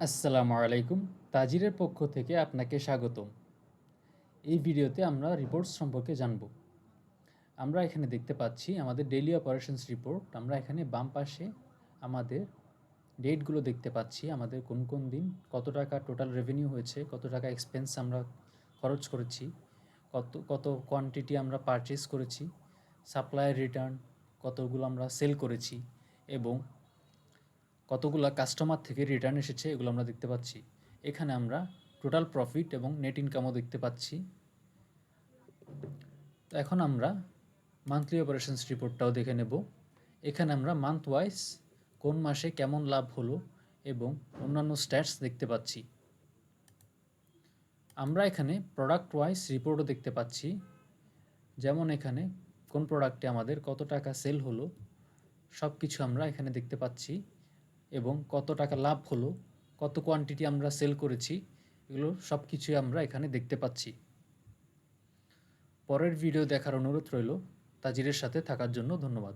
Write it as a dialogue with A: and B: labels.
A: আসসালামু আলাইকুম। তাজিরের পক্ষ থেকে আপনাকে স্বাগতম। এই ভিডিওতে আমরা রিপোর্টস সম্পর্কে জানব। আমরা এখানে দেখতে পাচ্ছি আমাদের ডেইলি অপারেশনস রিপোর্ট। আমরা এখানে বাম পাশে আমাদের ডেটগুলো দেখতে পাচ্ছি। আমাদের কোন কোন দিন কত টাকা টোটাল রেভিনিউ হয়েছে, কত টাকা এক্সপেন্স আমরা খরচ করেছি, কত কত কোয়ান্টিটি আমরা পারচেস করেছি, সাপ্লায়ার রিটার্ন কতগুলো আমরা সেল করেছি এবং কতগুলো কাস্টমার থেকে রিটার্ন এসেছে এগুলো আমরা দেখতে পাচ্ছি। এখানে আমরা টোটাল প্রফিট এবং নেট ইনকামও দেখতে পাচ্ছি। তো এখন আমরা মান্থলি অপারেশনস রিপোর্টটাও দেখে নেব। এখানে আমরা মান্থ ওয়াইজ কোন মাসে কেমন লাভ হলো এবং অন্যান্য স্ট্যাটস দেখতে পাচ্ছি। আমরা এখানে প্রোডাক্ট ওয়াইজ রিপোর্টও দেখতে পাচ্ছি, যেমন এখানে কোন প্রোডাক্টে আমাদের কত টাকা সেল হলো সব কিছু আমরা এখানে দেখতে পাচ্ছি এবং কত টাকা লাভ হলো, কত কোয়ান্টিটি আমরা সেল করেছি, এগুলো সব কিছুই আমরা এখানে দেখতে পাচ্ছি। পরের ভিডিও দেখার অনুরোধ রইল। তাজিরের সাথে থাকার জন্য ধন্যবাদ।